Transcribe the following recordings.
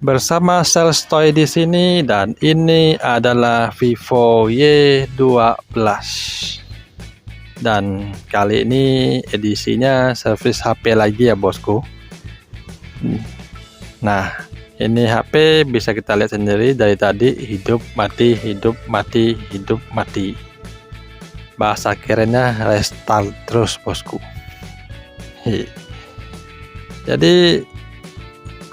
Bersama Selstoy di sini, dan ini adalah Vivo Y12. Dan kali ini edisinya servis HP lagi ya bosku. Nah, ini HP bisa kita lihat sendiri dari tadi hidup mati hidup mati hidup mati. Bahasa kerennya restart terus bosku. Jadi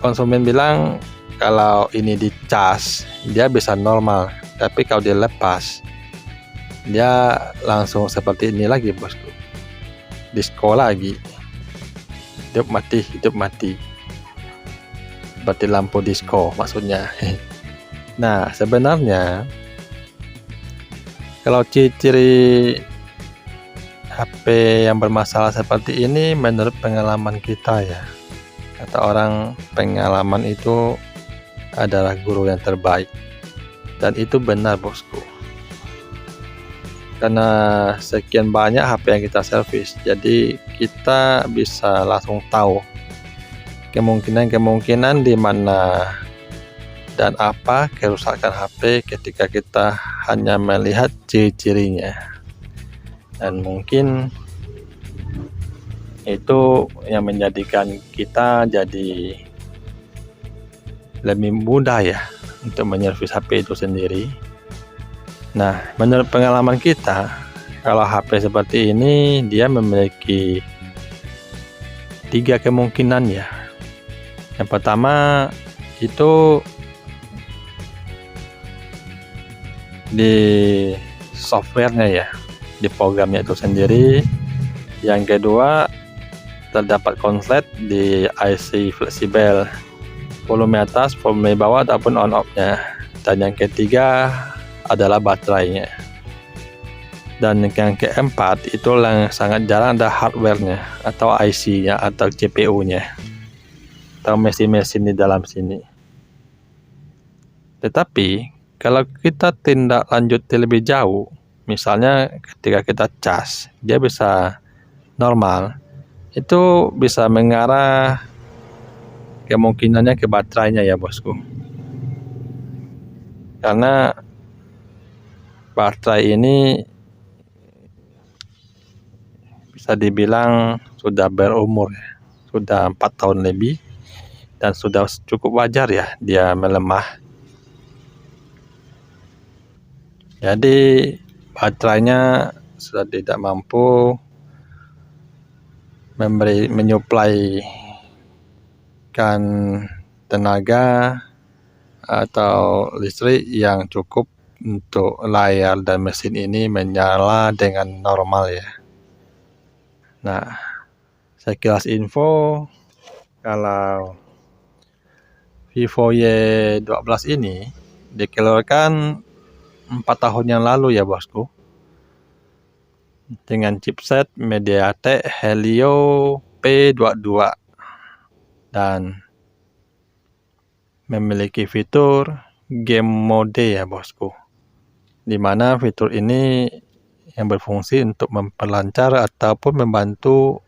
konsumen bilang kalau ini dicas dia bisa normal, tapi kalau dilepas dia langsung seperti ini lagi bosku, disco lagi, hidup mati seperti lampu disco maksudnya. Nah sebenarnya kalau ciri-ciri HP yang bermasalah seperti ini menurut pengalaman kita ya, kata orang pengalaman itu adalah guru yang terbaik, dan itu benar bosku, karena sekian banyak HP yang kita servis, jadi kita bisa langsung tahu kemungkinan di mana dan apa kerusakan HP ketika kita hanya melihat ciri-cirinya. Dan mungkin itu yang menjadikan kita jadi lebih mudah ya untuk menyervis HP itu sendiri. Nah, menurut pengalaman kita, kalau HP seperti ini dia memiliki 3 kemungkinan ya. Yang pertama itu di softwarenya ya, di programnya itu sendiri. Yang kedua, terdapat konslet di IC fleksibel, volume atas, volume bawah ataupun on off-nya. Dan yang ketiga adalah baterainya. Dan yang keempat itu yang sangat jarang ada hardware-nya atau IC-nya atau CPU-nya atau mesin-mesin di dalam sini. Tetapi kalau kita tindak lanjut lebih jauh, misalnya ketika kita cas dia bisa normal, itu bisa mengarah kemungkinannya ke baterainya ya bosku, karena baterai ini bisa dibilang sudah berumur ya, sudah 4 tahun lebih, dan sudah cukup wajar ya dia melemah. Jadi baterainya sudah tidak mampu menyuplai kan tenaga atau listrik yang cukup untuk layar dan mesin ini menyala dengan normal ya. Nah, sekilas info, kalau Vivo Y12 ini dikeluarkan 4 tahun yang lalu ya bosku, dengan chipset MediaTek Helio P22 dan memiliki fitur game mode ya bosku, dimana fitur ini yang berfungsi untuk memperlancar ataupun membantu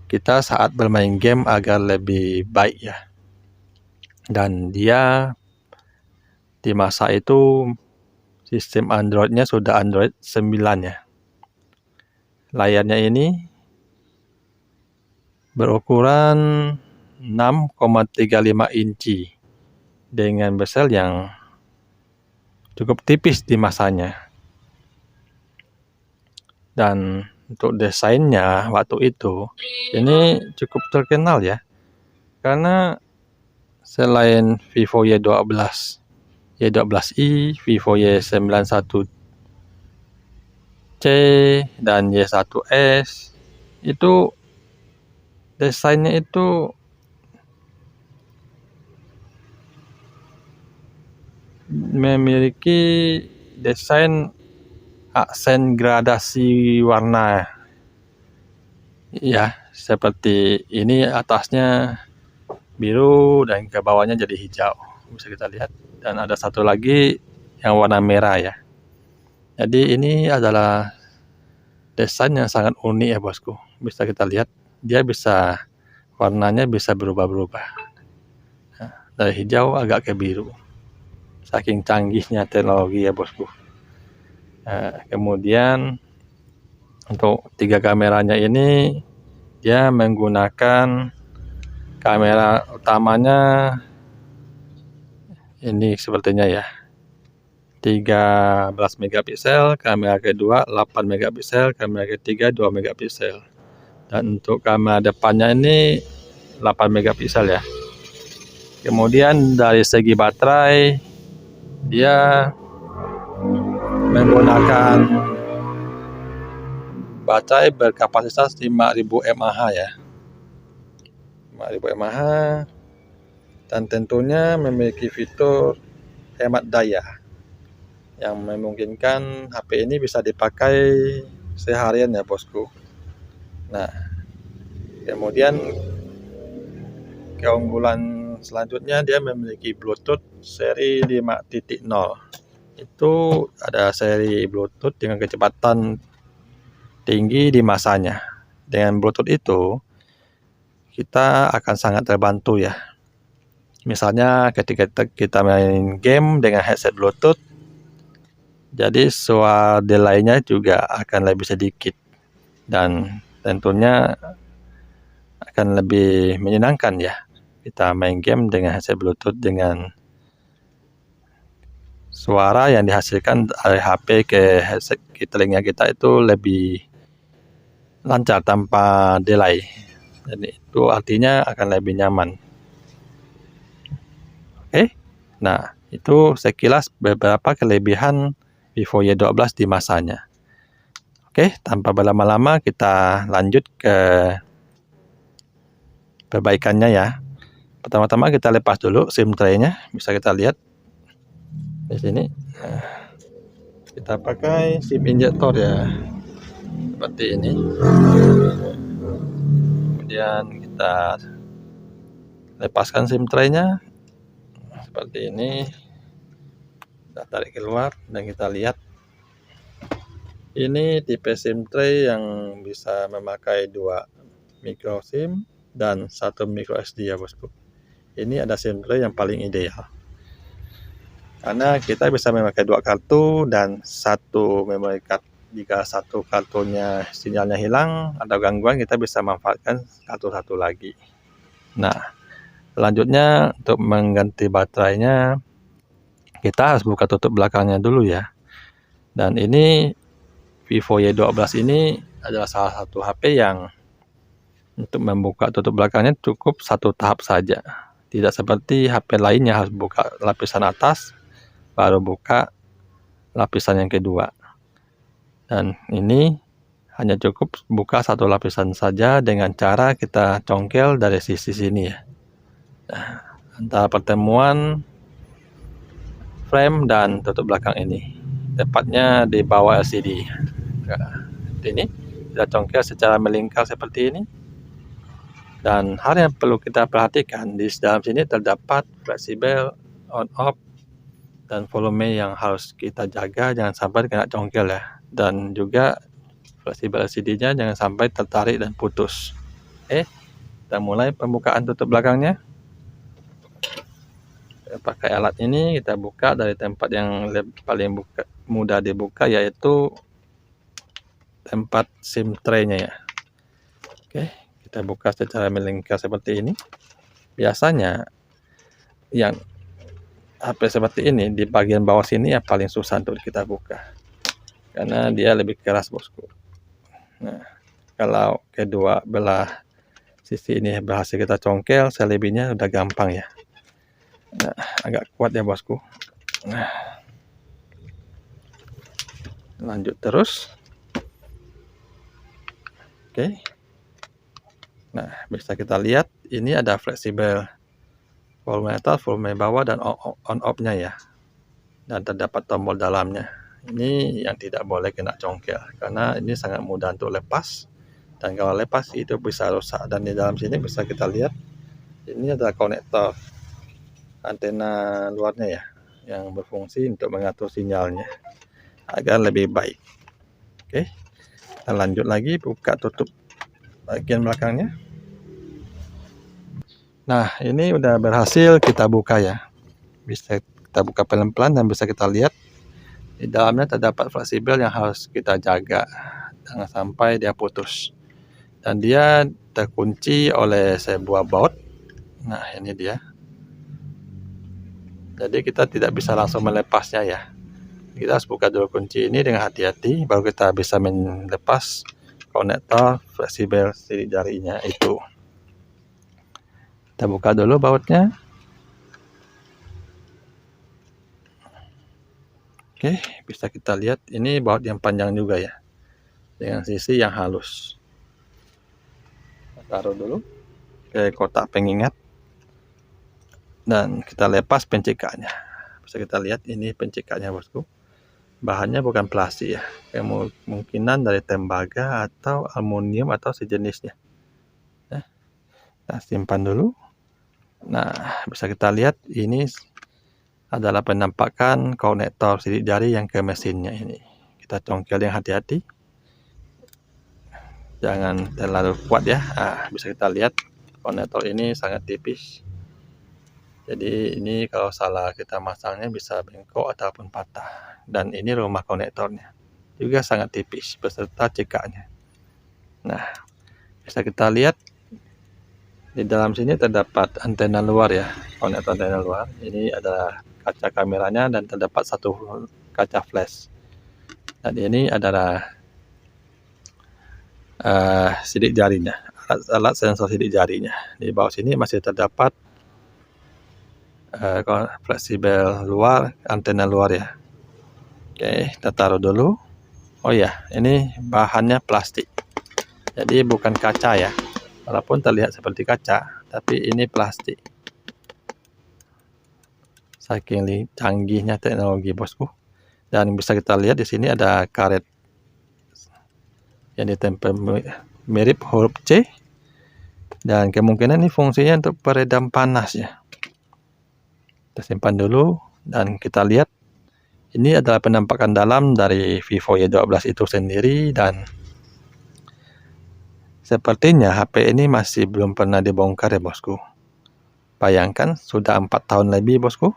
kita saat bermain game agar lebih baik ya. Dan dia di masa itu sistem Androidnya sudah Android 9 ya. Layarnya ini berukuran 6,35 inci dengan bezel yang cukup tipis di masanya. Dan untuk desainnya waktu itu ini cukup terkenal ya, karena selain Vivo Y12, Y12i, Vivo Y91C dan Y1S itu desainnya itu memiliki desain aksen gradasi warna ya, seperti ini atasnya biru dan ke bawahnya jadi hijau, bisa kita lihat, dan ada satu lagi yang warna merah ya. Jadi ini adalah desain yang sangat unik ya bosku, bisa kita lihat dia bisa warnanya bisa berubah-berubah. dari hijau agak ke biru. Saking canggihnya teknologi ya bosku. Kemudian untuk 3 kameranya ini dia menggunakan kamera utamanya ini sepertinya ya, 13 megapiksel, kamera kedua 8 megapiksel, kamera ketiga 2 megapiksel. Dan untuk kamera depannya ini 8 megapiksel ya. Kemudian dari segi baterai dia menggunakan baterai berkapasitas 5000 mAh ya. 5000 mAh, dan tentunya memiliki fitur hemat daya yang memungkinkan HP ini bisa dipakai seharian ya bosku. Nah, kemudian keunggulan selanjutnya dia memiliki Bluetooth seri 5.0. Itu ada seri Bluetooth dengan kecepatan tinggi di masanya. Dengan Bluetooth itu kita akan sangat terbantu ya. Misalnya ketika kita main game dengan headset Bluetooth, jadi suara delay-nya juga akan lebih sedikit dan tentunya akan lebih menyenangkan ya. Kita main game dengan headset Bluetooth dengan suara yang dihasilkan dari HP ke headset ke telinga kita itu lebih lancar tanpa delay. Jadi itu artinya akan lebih nyaman. Oke. Nah, itu sekilas beberapa kelebihan Vivo Y12 di masanya. Oke, tanpa berlama-lama kita lanjut ke perbaikannya ya. Pertama-tama kita lepas dulu SIM tray-nya, bisa kita lihat di sini. Nah, kita pakai SIM injektor ya, seperti ini. Kemudian kita lepaskan SIM tray-nya seperti ini. Kita tarik keluar dan kita lihat. Ini tipe SIM tray yang bisa memakai 2 micro SIM dan 1 micro SD ya bosku. Ini ada SIM tray yang paling ideal. Karena kita bisa memakai 2 kartu dan 1 memory card. Jika 1 kartunya sinyalnya hilang atau gangguan, kita bisa manfaatkan kartu 1 lagi. Nah, selanjutnya untuk mengganti baterainya kita harus buka tutup belakangnya dulu ya. Dan ini Vivo Y12 ini adalah salah satu HP yang untuk membuka tutup belakangnya cukup 1 tahap saja. Tidak seperti HP lainnya harus buka lapisan atas baru buka lapisan yang kedua. Dan ini hanya cukup buka 1 lapisan saja dengan cara kita congkel dari sisi sini ya. Nah, antara pertemuan frame dan tutup belakang ini, tepatnya di bawah LCD. Nah, ini kita congkel secara melingkar seperti ini. Dan hal yang perlu kita perhatikan di dalam sini terdapat fleksibel on off dan volume yang harus kita jaga, jangan sampai kena congkel ya. Dan juga fleksibel LCD-nya jangan sampai tertarik dan putus. Kita mulai pembukaan tutup belakangnya. Kita pakai alat ini, kita buka dari tempat yang paling mudah dibuka, yaitu tempat SIM tray-nya ya. Oke, kita buka secara melingkar seperti ini. Biasanya yang HP seperti ini di bagian bawah sini yang paling susah untuk kita buka, karena dia lebih keras bosku. Nah, kalau kedua belah sisi ini berhasil kita congkel, selebihnya udah gampang ya. Nah, agak kuat ya bosku. Nah, lanjut terus. Oke. Nah, bisa kita lihat ini ada fleksibel volume atas, volume bawah, dan on off-nya ya. Dan terdapat tombol dalamnya. Ini yang tidak boleh kena congkel karena ini sangat mudah untuk lepas. Dan kalau lepas itu bisa rusak. Dan di dalam sini bisa kita lihat ini ada konektor antena luarnya ya, yang berfungsi untuk mengatur sinyalnya agar lebih baik. Oke, kita lanjut lagi, buka tutup bagian belakangnya. Nah, ini udah berhasil kita buka ya. Bisa kita buka pelan-pelan dan bisa kita lihat di dalamnya terdapat fleksibel yang harus kita jaga. Jangan sampai dia putus. Dan dia terkunci oleh sebuah baut. Nah, ini dia. Jadi kita tidak bisa langsung melepasnya ya. Kita harus buka dulu kunci ini dengan hati-hati, baru kita bisa melepas konektor fleksibel sidik jarinya itu. Kita buka dulu bautnya. Oke, bisa kita lihat ini baut yang panjang juga ya, dengan sisi yang halus. Kita taruh dulu ke kotak pengingat dan kita lepas pencikanya. Bisa kita lihat ini pencikanya bosku. Bahannya bukan plastik ya, kemungkinan dari tembaga atau aluminium atau sejenisnya. Kita simpan dulu. Nah, bisa kita lihat ini adalah penampakan konektor sidik jari yang ke mesinnya ini. Kita congkel yang hati-hati, jangan terlalu kuat ya. Nah, bisa kita lihat konektor ini sangat tipis, jadi ini kalau salah kita masangnya bisa bengkok ataupun patah. Dan ini rumah konektornya juga sangat tipis beserta cikaknya. Nah, bisa kita lihat di dalam sini terdapat antena luar ya, konektor antena luar. Ini adalah kaca kameranya dan terdapat satu kaca flash. Dan ini adalah sidik jarinya, alat sensor sidik jarinya. Di bawah sini masih terdapat fleksibel luar, antena luar ya. Oke, kita taruh dulu. Oh ya, ini bahannya plastik, jadi bukan kaca ya. Walaupun terlihat seperti kaca, tapi ini plastik. Saking canggihnya teknologi bosku. Dan bisa kita lihat di sini ada karet yang ditempel mirip huruf C. Dan kemungkinan ini fungsinya untuk peredam panas ya. Kita simpan dulu dan kita lihat ini adalah penampakan dalam dari Vivo Y12 itu sendiri. Dan sepertinya HP ini masih belum pernah dibongkar ya bosku. Bayangkan sudah 4 tahun lebih bosku,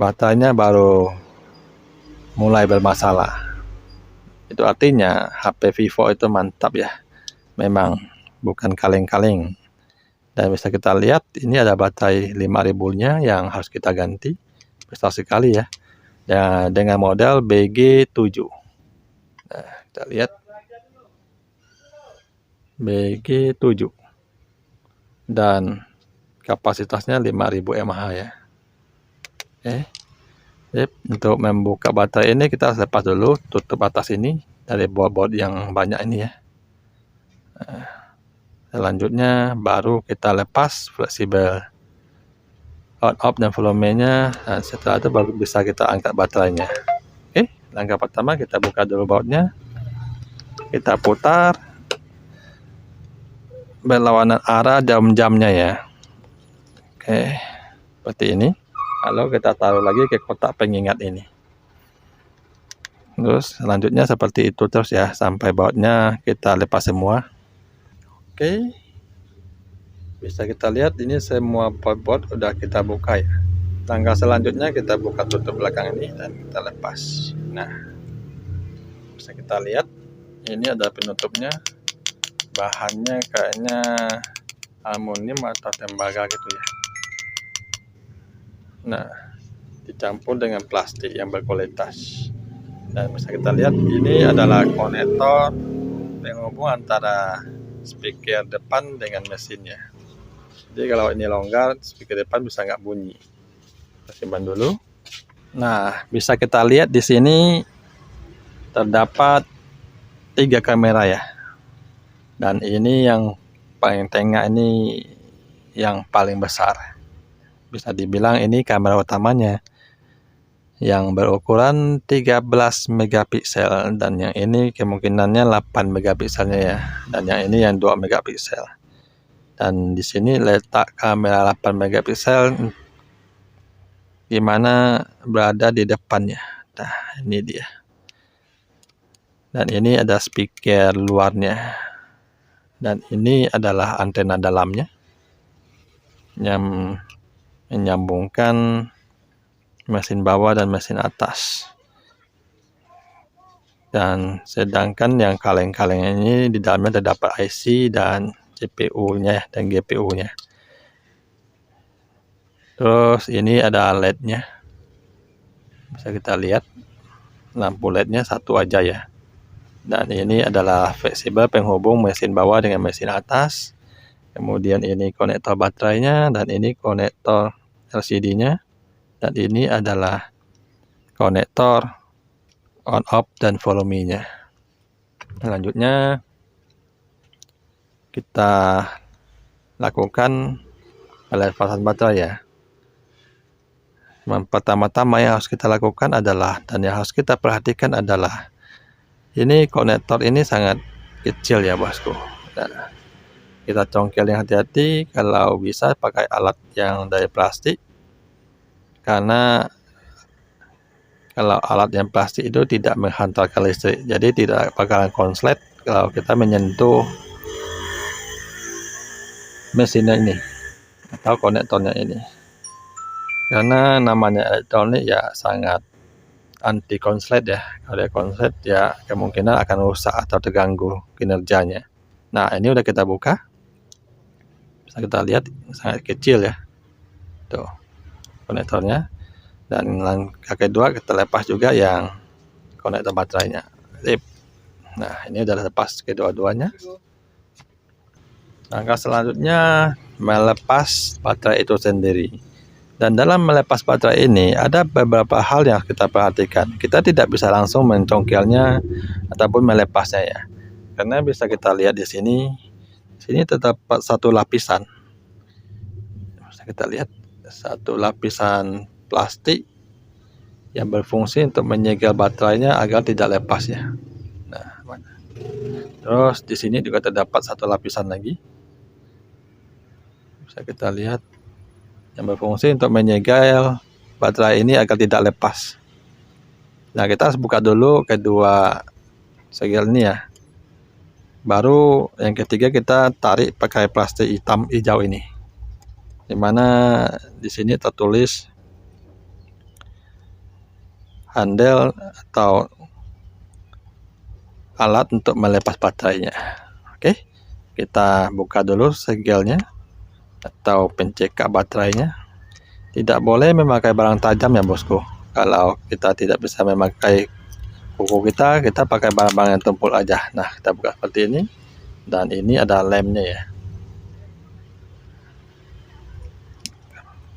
baterainya baru mulai bermasalah. Itu artinya HP Vivo itu mantap ya, memang bukan kaleng-kaleng. Dan bisa kita lihat ini ada baterai 5000 nya yang harus kita ganti, besar sekali ya, dengan model BG7. Nah, kita lihat BG7 dan kapasitasnya 5000 mAh ya. Untuk membuka baterai ini kita harus lepas dulu tutup atas ini dari baut-baut yang banyak ini ya. Selanjutnya baru kita lepas fleksibel on off dan volumenya. Nah, setelah itu baru bisa kita angkat baterainya. Oke, langkah pertama kita buka dulu bautnya, kita putar berlawanan arah jam-jamnya ya. Oke, seperti ini. Lalu kita taruh lagi ke kotak pengingat ini. Terus selanjutnya seperti itu terus ya, sampai bautnya kita lepas semua. Oke, bisa kita lihat ini semua baut udah kita buka ya. Langkah selanjutnya kita buka tutup belakang ini dan kita lepas. Nah, bisa kita lihat ini ada penutupnya. Bahannya kayaknya aluminium atau tembaga gitu ya. Nah, dicampur dengan plastik yang berkualitas. Dan bisa kita lihat ini adalah konektor penghubung antara speaker depan dengan mesinnya. Jadi kalau ini longgar, speaker depan bisa nggak bunyi. Kita simpan dulu. Nah, bisa kita lihat di sini terdapat 3 kamera ya. Dan ini yang paling tengah ini yang paling besar. Bisa dibilang ini kamera utamanya yang berukuran 13 megapiksel, dan yang ini kemungkinannya 8 megapikselnya ya, dan yang ini yang 2 megapiksel. Dan di sini letak kamera 8 megapiksel di mana berada di depannya. Nah, ini dia. Dan ini ada speaker luarnya. Dan ini adalah antena dalamnya. menyambungkan mesin bawah dan mesin atas. Dan sedangkan yang kaleng-kaleng ini di dalamnya terdapat IC dan CPU-nya dan GPU-nya. Terus ini ada LED-nya. Bisa kita lihat lampu LED-nya satu aja ya. Dan ini adalah fleksibel penghubung mesin bawah dengan mesin atas. Kemudian ini konektor baterainya dan ini konektor LCD-nya. Dan ini adalah konektor on off dan volumenya. Selanjutnya kita lakukan pelepasan baterai ya. Pertama-tama yang harus kita lakukan adalah, dan yang harus kita perhatikan adalah, ini konektor ini sangat kecil ya bosku. Nah, kita congkel yang hati-hati, kalau bisa pakai alat yang dari plastik, karena kalau alat yang plastik itu tidak menghantarkan listrik, jadi tidak bakalan konslet kalau kita menyentuh mesinnya ini atau konektornya ini. Karena namanya elektronik ya sangat anti konslet ya. Kalau dia konslet ya kemungkinan akan rusak atau terganggu kinerjanya. Nah, ini udah kita buka. Bisa kita lihat sangat kecil ya. Tuh konektornya. Dan langkah kedua kita lepas juga yang konektor baterainya. Nah, ini udah lepas kedua-duanya. Langkah selanjutnya melepas baterai itu sendiri. Dan dalam melepas baterai ini ada beberapa hal yang kita perhatikan. Kita tidak bisa langsung mencongkelnya ataupun melepasnya ya. Karena bisa kita lihat di sini. Sini terdapat satu lapisan. Bisa kita lihat satu lapisan plastik yang berfungsi untuk menyegel baterainya agar tidak lepas ya. Nah, terus di sini juga terdapat satu lapisan lagi. Bisa kita lihat yang berfungsi untuk menyegel baterai ini agar tidak lepas. Nah, kita harus buka dulu kedua segel ini ya. Baru yang ketiga kita tarik pakai plastik hitam hijau ini. Dimana di sini tertulis handle atau alat untuk melepas baterainya. Oke, kita buka dulu segelnya atau pencekak baterainya. Tidak boleh memakai barang tajam ya bosku. Kalau kita tidak bisa memakai kuku kita pakai barang-barang yang tumpul aja. Nah, kita buka seperti ini. Dan ini ada lemnya ya.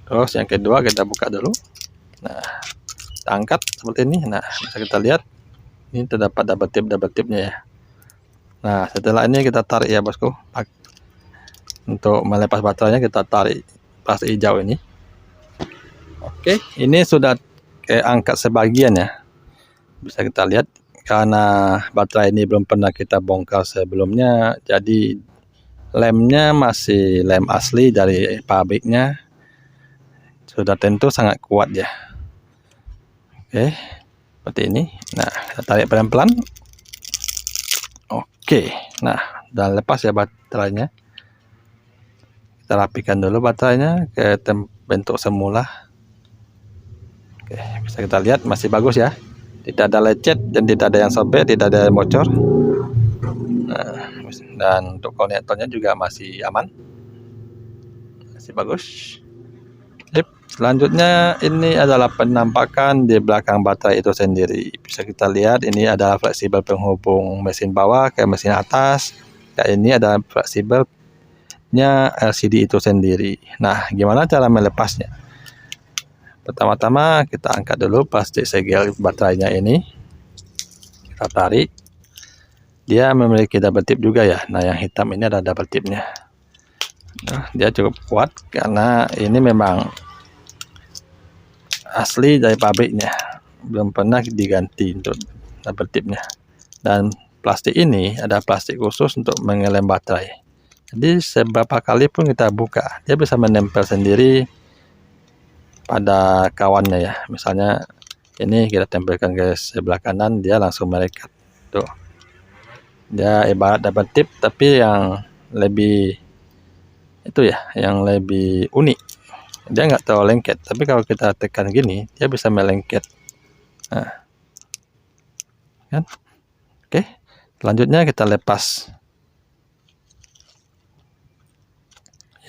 Terus yang kedua kita buka dulu. Nah, kita angkat seperti ini. Nah, bisa kita lihat ini terdapat double tip-nya ya. Nah, setelah ini kita tarik ya bosku. Untuk melepas baterainya kita tarik plastik hijau ini. Oke, ini sudah angkat sebagian ya. Bisa kita lihat karena baterai ini belum pernah kita bongkar sebelumnya, jadi lemnya masih lem asli dari pabriknya. Sudah tentu sangat kuat ya. Oke, seperti ini. Nah, kita tarik pelan-pelan. Oke, nah, dan lepas ya baterainya. Kita rapikan dulu baterainya ke bentuk semula. Oke, bisa kita lihat masih bagus ya. Tidak ada lecet dan tidak ada yang sobek, tidak ada yang bocor. Nah, dan untuk konektornya juga masih aman. Masih bagus. Selanjutnya ini adalah penampakan di belakang baterai itu sendiri. Bisa kita lihat ini adalah fleksibel penghubung mesin bawah ke mesin atas. Dan ini adalah fleksibelnya LCD itu sendiri. Nah, gimana cara melepasnya? Pertama-tama kita angkat dulu plastik segel baterainya ini. Kita tarik. Dia memiliki double tip juga ya. Nah, yang hitam ini ada double tipnya. Nah, dia cukup kuat karena ini memang asli dari pabriknya, belum pernah diganti untuk double tipnya. Dan plastik ini ada plastik khusus untuk mengelem baterai. Jadi seberapa kali pun kita buka, dia bisa menempel sendiri pada kawannya ya. Misalnya ini kita tempelkan ke sebelah kanan, dia langsung melekat. Tuh, dia ibarat double tip tapi yang lebih Itu ya yang lebih unik. Dia nggak terlalu lengket, tapi kalau kita tekan gini, dia bisa melengket. Nah, kan? Oke, selanjutnya kita lepas.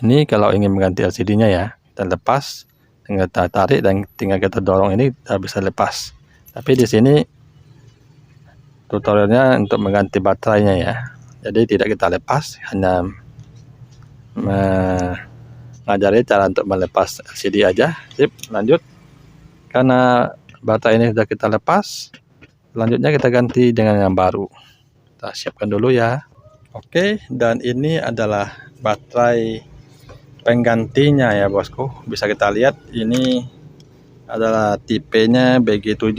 Ini kalau ingin mengganti LCD-nya ya, kita lepas, tinggal kita tarik dan tinggal kita dorong ini kita bisa lepas. Tapi di sini tutorialnya untuk mengganti baterainya ya. Jadi tidak kita lepas, hanya mengajari cara untuk melepas LCD aja. Sip, lanjut. Karena baterai ini sudah kita lepas, selanjutnya kita ganti dengan yang baru. Kita siapkan dulu ya. Oke, dan ini adalah baterai penggantinya ya bosku. Bisa kita lihat ini adalah tipenya BG7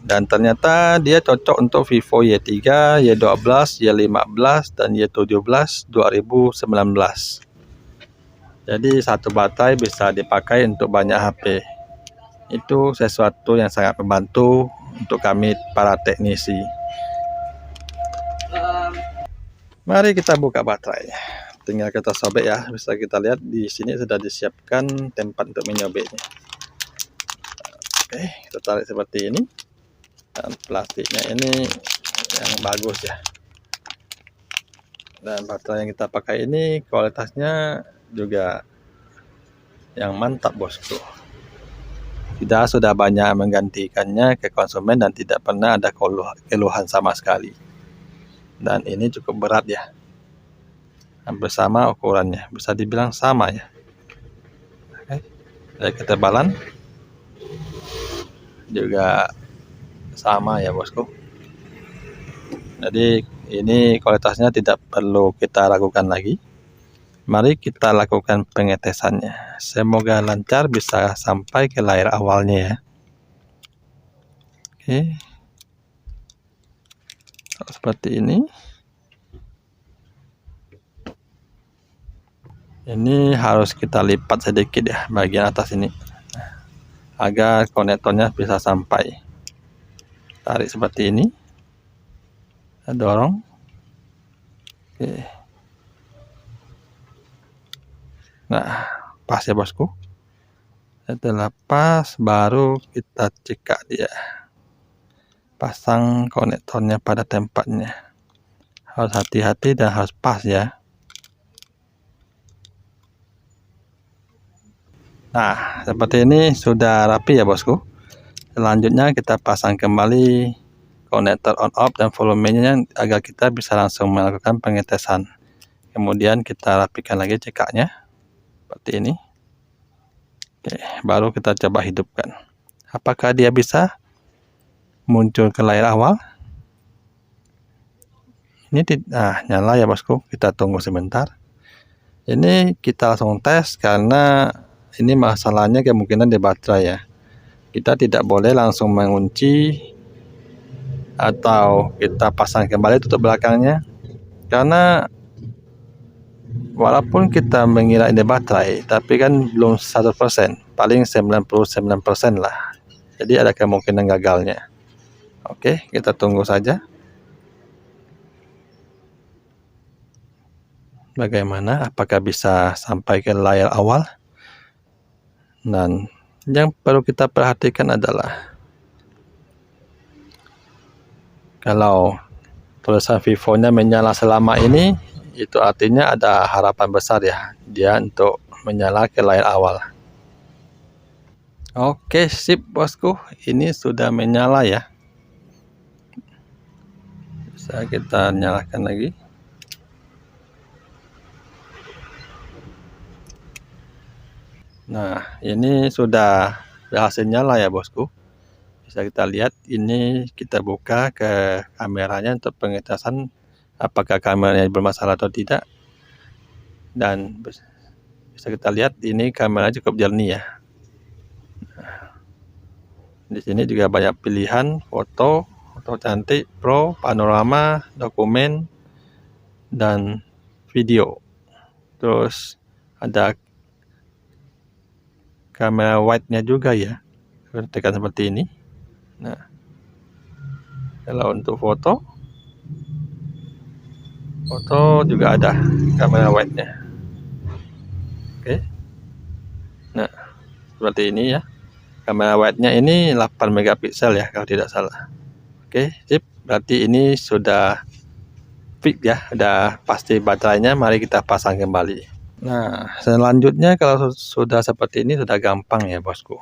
dan ternyata dia cocok untuk Vivo Y3, Y12, Y15 dan Y17 2019. Jadi satu baterai bisa dipakai untuk banyak HP. Itu sesuatu yang sangat membantu untuk kami para teknisi. Mari kita buka baterai. Tinggal kita sobek ya. Bisa kita lihat di sini sudah disiapkan tempat untuk menyobeknya. Oke, kita tarik seperti ini. Dan plastiknya ini yang bagus ya. Dan baterai yang kita pakai ini kualitasnya juga yang mantap bosku. Kita sudah banyak menggantikannya ke konsumen dan tidak pernah ada keluhan sama sekali. Dan ini cukup berat ya. Hampir sama ukurannya, bisa dibilang sama ya. Oke. Dari ketebalan juga sama ya bosku. Jadi ini kualitasnya tidak perlu kita ragukan lagi. Mari kita lakukan pengetesannya. Semoga lancar bisa sampai ke layar awalnya ya. Oke. Seperti ini. Ini harus kita lipat sedikit ya bagian atas ini agar konektornya bisa sampai. Tarik seperti ini, kita dorong. Oke. Nah, pas ya bosku. Setelah pas, baru kita cekak dia. Pasang konektornya pada tempatnya. Harus hati-hati dan harus pas ya. Nah, seperti ini sudah rapi ya bosku. Selanjutnya kita pasang kembali konektor on off dan volumenya agar kita bisa langsung melakukan pengetesan. Kemudian kita rapikan lagi cekaknya seperti ini. Oke, baru kita coba hidupkan. Apakah dia bisa muncul ke layar awal? Ini nyala ya bosku. Kita tunggu sebentar. Ini kita langsung tes karena ini masalahnya kemungkinan di baterai ya. Kita tidak boleh langsung mengunci atau kita pasang kembali tutup belakangnya, karena walaupun kita mengira ini baterai tapi kan belum 100%, paling 99% lah. Jadi ada kemungkinan gagalnya. Oke, kita tunggu saja bagaimana, apakah bisa sampai ke layar awal. Dan yang perlu kita perhatikan adalah kalau tulisan Vivo-nya menyala selama ini, itu artinya ada harapan besar ya dia untuk menyala ke layar awal. Oke, sip bosku, ini sudah menyala ya. Bisa kita nyalakan lagi. Nah, ini sudah berhasil nyala ya bosku. Bisa kita lihat, ini kita buka ke kameranya untuk pengetesan apakah kameranya bermasalah atau tidak. Dan bisa kita lihat ini kamera cukup jernih ya. Di sini juga banyak pilihan foto cantik, pro, panorama, dokumen, dan video. Terus ada kamera wide-nya juga ya. Tekan seperti ini. Nah, kalau untuk foto juga ada kamera wide-nya. seperti ini ya. Kamera wide-nya ini 8 megapiksel ya kalau tidak salah. Oke, sip. Berarti ini sudah fix ya, udah pasti baterainya. Mari kita pasang kembali. Nah, selanjutnya kalau sudah seperti ini sudah gampang ya bosku.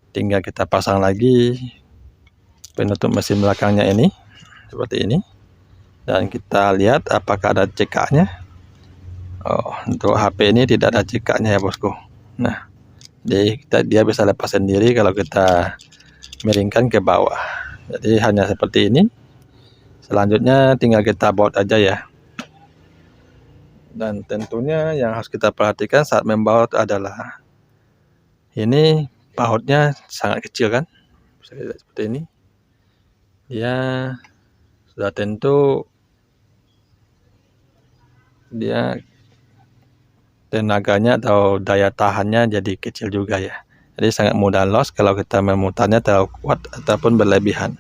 Tinggal kita pasang lagi penutup mesin belakangnya ini seperti ini, dan kita lihat apakah ada CK-nya. Oh, untuk HP ini tidak ada CK-nya ya bosku. Nah, dia bisa lepas sendiri kalau kita miringkan ke bawah. Jadi hanya seperti ini. Selanjutnya tinggal kita baut aja ya. Dan tentunya yang harus kita perhatikan saat membaut adalah ini bautnya sangat kecil kan, bisa dilihat seperti ini. Dia sudah tentu dia tenaganya atau daya tahannya jadi kecil juga ya. Jadi sangat mudah loss kalau kita memutarnya terlalu kuat ataupun berlebihan.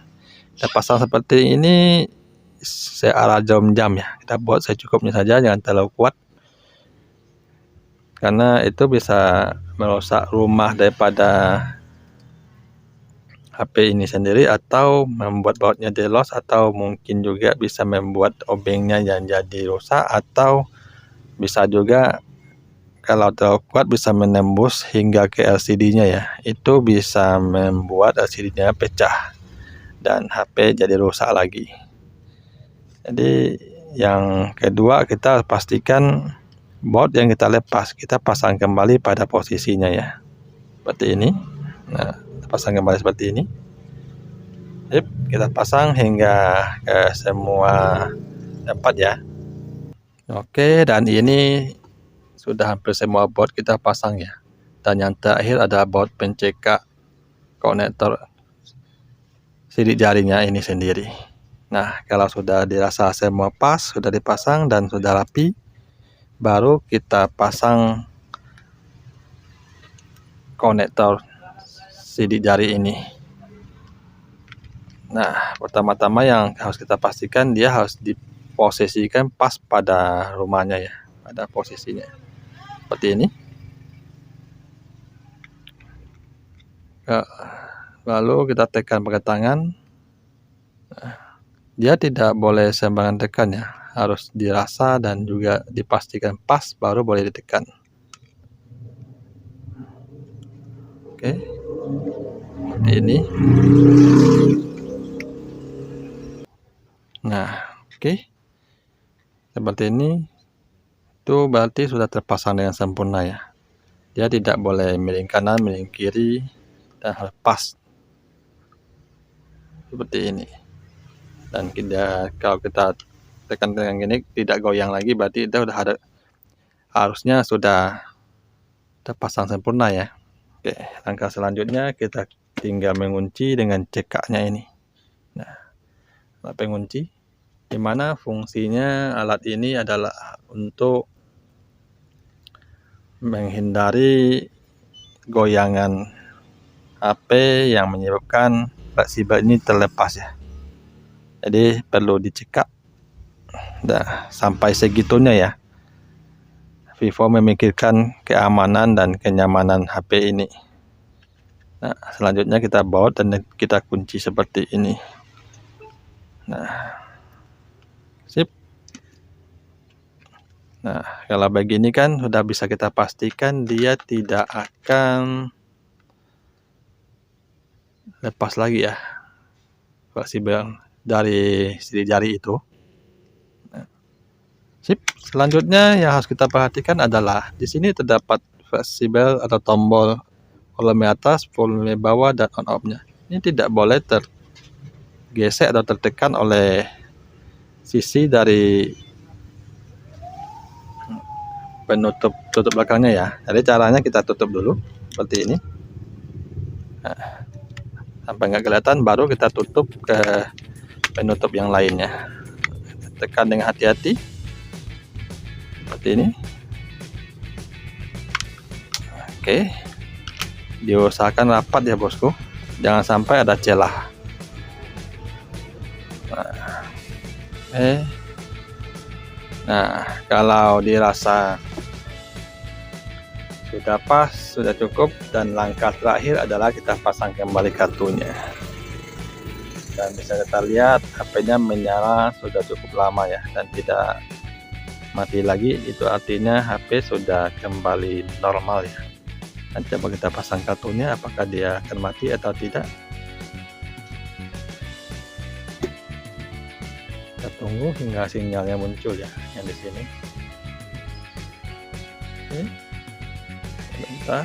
Kita pasang seperti ini searah jam-jam ya. Kita buat secukupnya saja, jangan terlalu kuat. Karena itu bisa merusak rumah daripada HP ini sendiri, atau membuat bautnya loss, atau mungkin juga bisa membuat obengnya yang jadi rusak, atau bisa juga kalau terlalu kuat bisa menembus hingga ke LCD-nya ya. Itu bisa membuat LCD-nya pecah dan HP jadi rusak lagi. Jadi yang kedua, kita pastikan baut yang kita lepas kita pasang kembali pada posisinya ya, seperti ini. Nah, pasang kembali seperti ini. Yep, kita pasang hingga ke semua tempat ya. Oke, dan ini sudah hampir semua baut kita pasang ya. Dan yang terakhir ada baut pencekak konektor sidik jarinya ini sendiri. Nah, kalau sudah dirasa semua pas, sudah dipasang dan sudah rapi, baru kita pasang konektor sidik jari ini. Nah, pertama-tama yang harus kita pastikan dia harus diposisikan pas pada rumahnya ya, pada posisinya seperti ini. Lalu kita tekan pakai tangan. Nah, dia tidak boleh sembarangan tekan ya, harus dirasa dan juga dipastikan pas baru boleh ditekan. Oke, seperti ini. Nah, oke, seperti ini. Itu berarti sudah terpasang dengan sempurna ya. Dia tidak boleh miring kanan, miring kiri, dan harus pas seperti ini. Dan kalau kita tekan dengan gini tidak goyang lagi, berarti itu udah ada, harusnya sudah terpasang sempurna ya. Oke, langkah selanjutnya kita tinggal mengunci dengan CK-nya ini. Nah, alat pengunci, dimana fungsinya alat ini adalah untuk menghindari goyangan HP yang menyebabkan fleksibel ini terlepas ya. Jadi perlu dicekak. Nah, sampai segitunya ya. Vivo memikirkan keamanan dan kenyamanan HP ini. Nah, selanjutnya kita baut dan kita kunci seperti ini. Nah, sip. Nah, kalau begini kan sudah bisa kita pastikan dia tidak akan lepas lagi ya, fleksibel dari sidik jari itu. Nah, sip. Selanjutnya yang harus kita perhatikan adalah di sini terdapat fleksibel atau tombol volume atas, volume bawah, dan on off-nya. Ini tidak boleh tergesek atau tertekan oleh sisi dari tutup belakangnya ya. Jadi caranya kita tutup dulu seperti ini. Nah, sampai nggak kelihatan, baru kita tutup ke penutup yang lainnya. Tekan dengan hati-hati seperti ini. Oke, diusahakan rapat ya bosku, jangan sampai ada celah. Nah, kalau dirasa sudah pas, sudah cukup, dan langkah terakhir adalah kita pasang kembali kartunya. Dan bisa kita lihat HP-nya menyala sudah cukup lama ya, dan tidak mati lagi. Itu artinya HP sudah kembali normal ya. Dan coba kita pasang kartunya, apakah dia akan mati atau tidak. Kita tunggu hingga sinyalnya muncul ya, yang di sini. Oke. Bentar.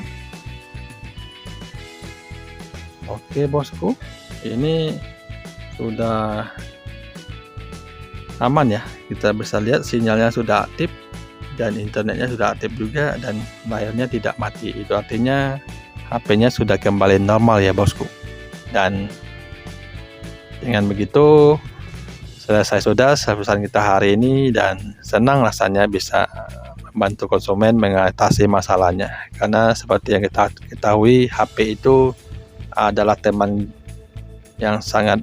Oke bosku, ini sudah aman ya. Kita bisa lihat sinyalnya sudah aktif dan internetnya sudah aktif juga, dan layarnya tidak mati. Itu artinya HP-nya sudah kembali normal ya bosku. Dan dengan begitu selesai sudah servisan kita hari ini, dan senang rasanya bisa membantu konsumen mengatasi masalahnya. Karena seperti yang kita ketahui, HP itu adalah teman yang sangat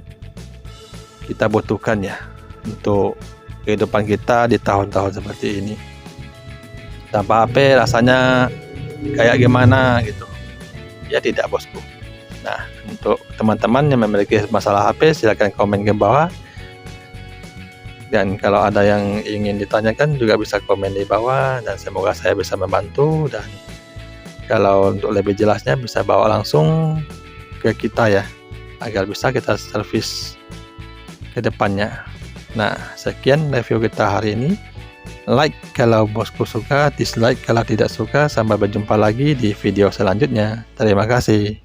kita butuhkan ya untuk kehidupan kita di tahun-tahun seperti ini. Tanpa HP rasanya kayak gimana gitu ya, tidak bosku. Nah, untuk teman-teman yang memiliki masalah HP, silahkan komen ke bawah. Dan kalau ada yang ingin ditanyakan juga bisa komen di bawah, dan semoga saya bisa membantu. Dan kalau untuk lebih jelasnya bisa bawa langsung ke kita ya, agar bisa kita servis ke depannya. Nah, sekian review kita hari ini. Like kalau bosku suka, dislike kalau tidak suka. Sampai berjumpa lagi di video selanjutnya. Terima kasih.